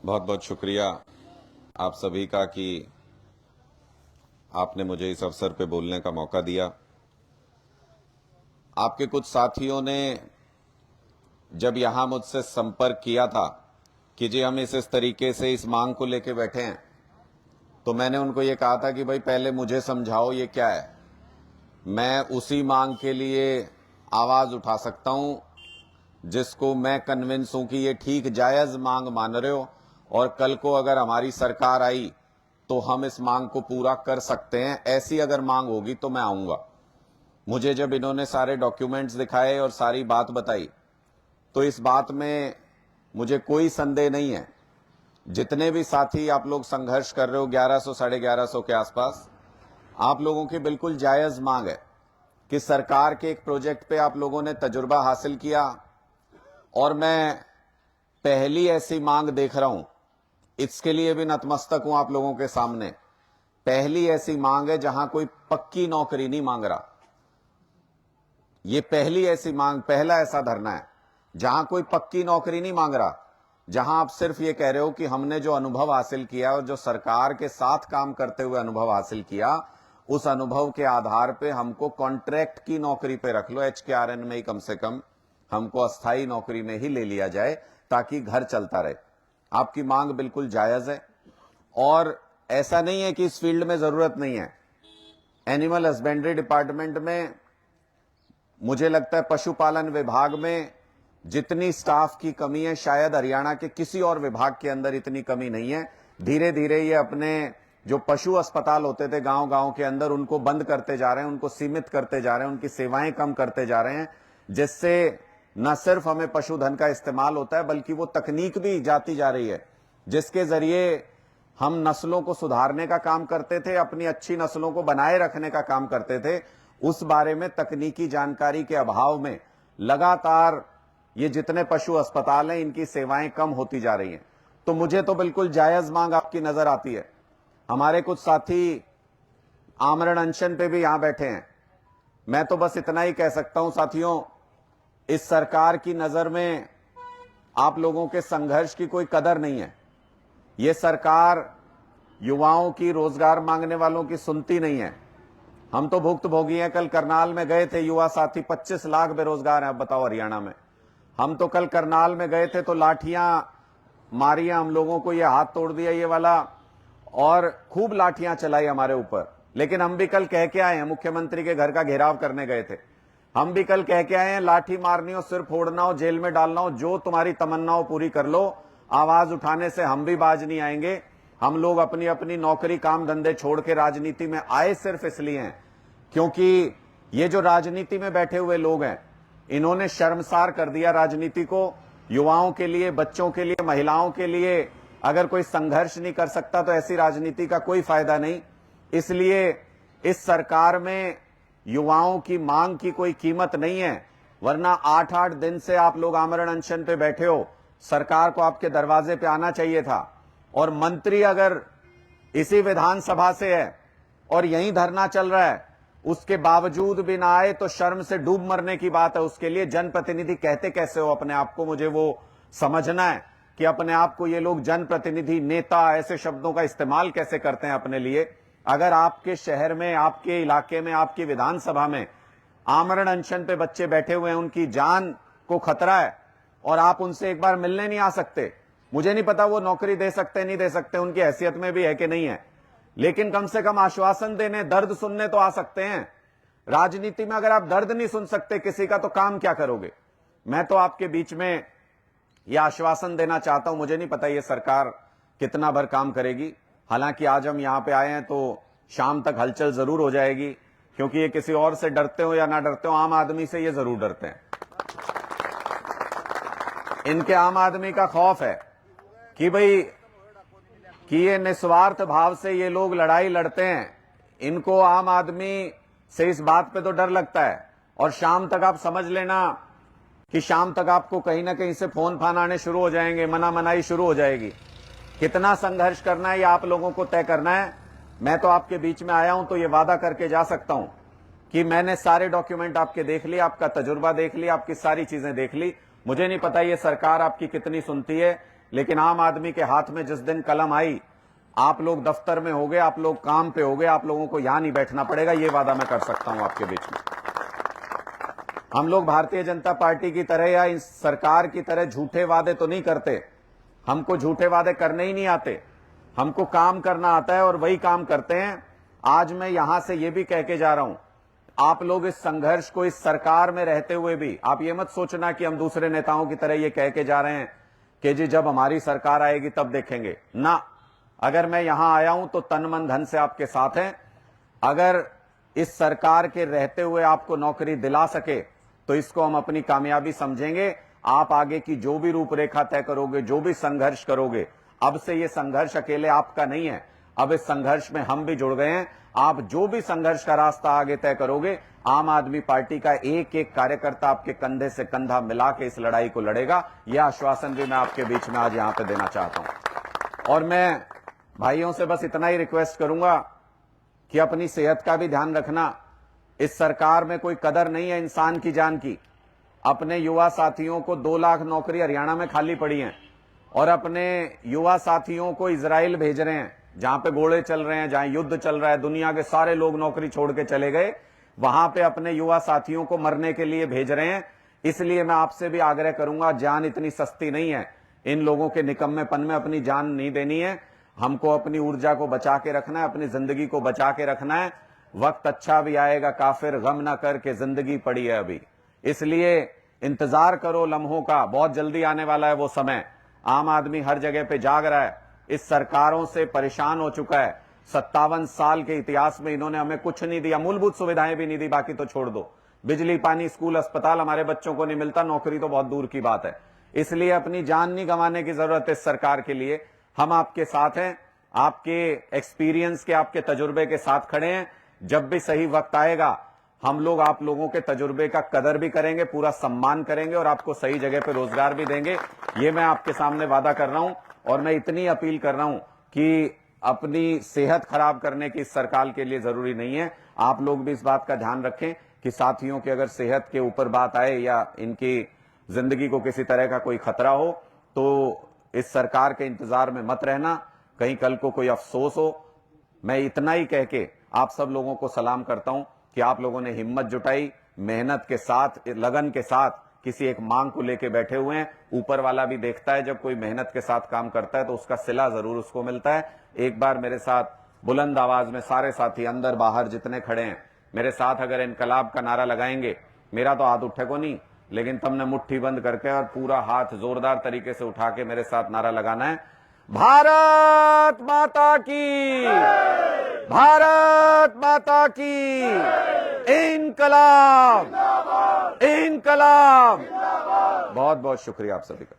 बहुत बहुत शुक्रिया आप सभी का कि आपने मुझे इस अवसर पे बोलने का मौका दिया। आपके कुछ साथियों ने जब यहां मुझसे संपर्क किया था कि जी हम इस तरीके से इस मांग को लेके बैठे हैं, तो मैंने उनको ये कहा था कि भाई पहले मुझे समझाओ ये क्या है। मैं उसी मांग के लिए आवाज उठा सकता हूं जिसको मैं कन्विंस हूं कि ये ठीक जायज मांग मान रहे हो, और कल को अगर हमारी सरकार आई तो हम इस मांग को पूरा कर सकते हैं। ऐसी अगर मांग होगी तो मैं आऊंगा। मुझे जब इन्होंने सारे डॉक्यूमेंट्स दिखाए और सारी बात बताई तो इस बात में मुझे कोई संदेह नहीं है, जितने भी साथी आप लोग संघर्ष कर रहे हो 1100 साढ़े 1100 के आसपास, आप लोगों की बिल्कुल जायज मांग है कि सरकार के एक प्रोजेक्ट पे आप लोगों ने तजुर्बा हासिल किया, और मैं पहली ऐसी मांग देख रहा हूं, इसके लिए भी नतमस्तक हूं आप लोगों के सामने। पहली ऐसी मांग है जहां कोई पक्की नौकरी नहीं मांग रहा। ये पहली ऐसी मांग, पहला ऐसा धरना है जहां कोई पक्की नौकरी नहीं मांग रहा, जहां आप सिर्फ ये कह रहे हो कि हमने जो अनुभव हासिल किया और जो सरकार के साथ काम करते हुए अनुभव हासिल किया, उस अनुभव के आधार पे हमको कॉन्ट्रैक्ट की नौकरी पे रख लो, HKRN में ही कम से कम हमको अस्थायी नौकरी में ही ले लिया जाए ताकि घर चलता रहे। आपकी मांग बिल्कुल जायज है, और ऐसा नहीं है कि इस फील्ड में जरूरत नहीं है। एनिमल हस्बेंड्री डिपार्टमेंट में, मुझे लगता है पशुपालन विभाग में जितनी स्टाफ की कमी है, शायद हरियाणा के किसी और विभाग के अंदर इतनी कमी नहीं है। धीरे धीरे ये अपने जो पशु अस्पताल होते थे गांव गांव के अंदर, उनको बंद करते जा रहे हैं, उनको सीमित करते जा रहे हैं, उनकी सेवाएं कम करते जा रहे हैं, जिससे न सिर्फ हमें पशुधन का इस्तेमाल होता है बल्कि वो तकनीक भी जाती जा रही है जिसके जरिए हम नस्लों को सुधारने का काम करते थे, अपनी अच्छी नस्लों को बनाए रखने का काम करते थे। उस बारे में तकनीकी जानकारी के अभाव में लगातार ये जितने पशु अस्पताल हैं, इनकी सेवाएं कम होती जा रही हैं। तो मुझे तो बिल्कुल जायज मांग आपकी नजर आती है। हमारे कुछ साथी आमरण अनशन पे भी यहां बैठे हैं। मैं तो बस इतना ही कह सकता हूं साथियों, इस सरकार की नजर में आप लोगों के संघर्ष की कोई कदर नहीं है। ये सरकार युवाओं की, रोजगार मांगने वालों की सुनती नहीं है। हम तो भुक्तभोगी हैं। कल करनाल में गए थे, युवा साथी 25 लाख बेरोजगार हैं। अब बताओ हरियाणा में। हम तो कल करनाल में गए थे तो लाठियां मारी हम लोगों को, ये हाथ तोड़ दिया ये वाला, और खूब लाठियां चलाई हमारे ऊपर। लेकिन हम भी कल कह के आए हैं, मुख्यमंत्री के घर का घेराव करने गए थे, हम भी कल कह के आए हैं, लाठी मारनी हो, सिर फोड़ना हो, जेल में डालना हो, जो तुम्हारी तमन्नाओं पूरी कर लो। आवाज उठाने से हम भी बाज नहीं आएंगे। हम लोग अपनी अपनी नौकरी काम धंधे छोड़ के राजनीति में आए सिर्फ इसलिए हैं क्योंकि ये जो राजनीति में बैठे हुए लोग हैं, इन्होंने शर्मसार कर दिया राजनीति को। युवाओं के लिए, बच्चों के लिए, महिलाओं के लिए अगर कोई संघर्ष नहीं कर सकता तो ऐसी राजनीति का कोई फायदा नहीं। इसलिए इस सरकार में युवाओं की मांग की कोई कीमत नहीं है। वरना 8-8 दिन से आप लोग आमरण अनशन पे बैठे हो, सरकार को आपके दरवाजे पे आना चाहिए था। और मंत्री अगर इसी विधानसभा से है और यहीं धरना चल रहा है, उसके बावजूद भी ना आए तो शर्म से डूब मरने की बात है। उसके लिए जनप्रतिनिधि कहते कैसे हो अपने आप को, मुझे वो समझना है कि अपने आप को ये लोग जनप्रतिनिधि, नेता, ऐसे शब्दों का इस्तेमाल कैसे करते हैं अपने लिए। अगर आपके शहर में, आपके इलाके में, आपकी विधानसभा में आमरण अनशन पे बच्चे बैठे हुए हैं, उनकी जान को खतरा है, और आप उनसे एक बार मिलने नहीं आ सकते, मुझे नहीं पता वो नौकरी दे सकते नहीं दे सकते, उनकी हैसियत में भी है कि नहीं है, लेकिन कम से कम आश्वासन देने, दर्द सुनने तो आ सकते हैं। राजनीति में अगर आप दर्द नहीं सुन सकते किसी का तो काम क्या करोगे। मैं तो आपके बीच में यह आश्वासन देना चाहता हूं, मुझे नहीं पता ये सरकार कितना भर काम करेगी। हालांकि आज हम यहां पे आए हैं तो शाम तक हलचल जरूर हो जाएगी, क्योंकि ये किसी और से डरते हो या ना डरते हो, आम आदमी से ये जरूर डरते हैं। इनके आम आदमी का खौफ है कि भाई कि ये निस्वार्थ भाव से ये लोग लड़ाई लड़ते हैं। इनको आम आदमी से इस बात पे तो डर लगता है। और शाम तक आप समझ लेना कि शाम तक आपको कहीं ना कहीं से फोन फान आने शुरू हो जाएंगे, मना मनाई शुरू हो जाएगी। कितना संघर्ष करना है ये आप लोगों को तय करना है। मैं तो आपके बीच में आया हूं तो ये वादा करके जा सकता हूं कि मैंने सारे डॉक्यूमेंट आपके देख लिए, आपका तजुर्बा देख लिया, आपकी सारी चीजें देख ली। मुझे नहीं पता ये सरकार आपकी कितनी सुनती है, लेकिन आम आदमी के हाथ में जिस दिन कलम आई, आप लोग दफ्तर में होगे, आप लोग काम पे होगे, आप लोगों को यहां नहीं बैठना पड़ेगा, ये वादा मैं कर सकता हूं आपके बीच में। हम लोग भारतीय जनता पार्टी की तरह या इस सरकार की तरह झूठे वादे तो नहीं करते। हमको झूठे वादे करने ही नहीं आते, हमको काम करना आता है और वही काम करते हैं। आज मैं यहां से ये भी कह के जा रहा हूं, आप लोग इस संघर्ष को, इस सरकार में रहते हुए भी, आप ये मत सोचना कि हम दूसरे नेताओं की तरह ये कह के जा रहे हैं कि जी जब हमारी सरकार आएगी तब देखेंगे ना। अगर मैं यहां आया हूं तो तन मन धन से आपके साथ हैं। अगर इस सरकार के रहते हुए आपको नौकरी दिला सके तो इसको हम अपनी कामयाबी समझेंगे। आप आगे की जो भी रूपरेखा तय करोगे, जो भी संघर्ष करोगे, अब से ये संघर्ष अकेले आपका नहीं है, अब इस संघर्ष में हम भी जुड़ गए हैं। आप जो भी संघर्ष का रास्ता आगे तय करोगे, आम आदमी पार्टी का एक एक कार्यकर्ता आपके कंधे से कंधा मिला के इस लड़ाई को लड़ेगा। यह आश्वासन भी मैं आपके बीच में आज यहां पे देना चाहता हूं। और मैं भाइयों से बस इतना ही रिक्वेस्ट करूंगा कि अपनी सेहत का भी ध्यान रखना। इस सरकार में कोई कदर नहीं है इंसान की जान की। अपने युवा साथियों को 2 लाख नौकरी हरियाणा में खाली पड़ी हैं और अपने युवा साथियों को इजराइल भेज रहे हैं, जहां पे गोले चल रहे हैं, जहां युद्ध चल रहा है, दुनिया के सारे लोग नौकरी छोड़ के चले गए, वहां पे अपने युवा साथियों को मरने के लिए भेज रहे हैं। इसलिए मैं आपसे भी आग्रह करूंगा, जान इतनी सस्ती नहीं है, इन लोगों के निकम्मेपन में अपनी जान नहीं देनी है। हमको अपनी ऊर्जा को बचा के रखना है, अपनी जिंदगी को बचा के रखना है। वक्त अच्छा भी आएगा काफिर, गम ना करके जिंदगी पड़ी है अभी। इसलिए इंतजार करो लम्हों का, बहुत जल्दी आने वाला है वो समय। आम आदमी हर जगह पे जाग रहा है, इस सरकारों से परेशान हो चुका है। 57 साल के इतिहास में इन्होंने हमें कुछ नहीं दिया, मूलभूत सुविधाएं भी नहीं दी, बाकी तो छोड़ दो। बिजली, पानी, स्कूल, अस्पताल हमारे बच्चों को नहीं मिलता, नौकरी तो बहुत दूर की बात है। इसलिए अपनी जान नहीं गंवाने की जरूरत है इस सरकार के लिए। हम आपके साथ हैं, आपके एक्सपीरियंस के, आपके तजुर्बे के साथ खड़े हैं। जब भी सही वक्त आएगा, हम लोग आप लोगों के तजुर्बे का कदर भी करेंगे, पूरा सम्मान करेंगे और आपको सही जगह पे रोजगार भी देंगे। ये मैं आपके सामने वादा कर रहा हूं। और मैं इतनी अपील कर रहा हूं कि अपनी सेहत खराब करने की इस सरकार के लिए जरूरी नहीं है। आप लोग भी इस बात का ध्यान रखें कि साथियों की अगर सेहत के ऊपर बात आए या इनकी जिंदगी को किसी तरह का कोई खतरा हो तो इस सरकार के इंतजार में मत रहना, कहीं कल को कोई अफसोस हो। मैं इतना ही कह के आप सब लोगों को सलाम करता हूं कि आप लोगों ने हिम्मत जुटाई, मेहनत के साथ, लगन के साथ किसी एक मांग को लेके बैठे हुए हैं। ऊपर वाला भी देखता है, जब कोई मेहनत के साथ काम करता है तो उसका सिला जरूर उसको मिलता है। एक बार मेरे साथ बुलंद आवाज में सारे साथी अंदर बाहर जितने खड़े हैं मेरे साथ अगर इनकलाब का नारा लगाएंगे, मेरा तो हाथ उठे को नहीं, लेकिन तुमने मुट्ठी बंद करके और पूरा हाथ जोरदार तरीके से उठा के मेरे साथ नारा लगाना है, भारत माता की, भारत माता की, इनकलाब, इनकलाब। बहुत बहुत शुक्रिया आप सभी का।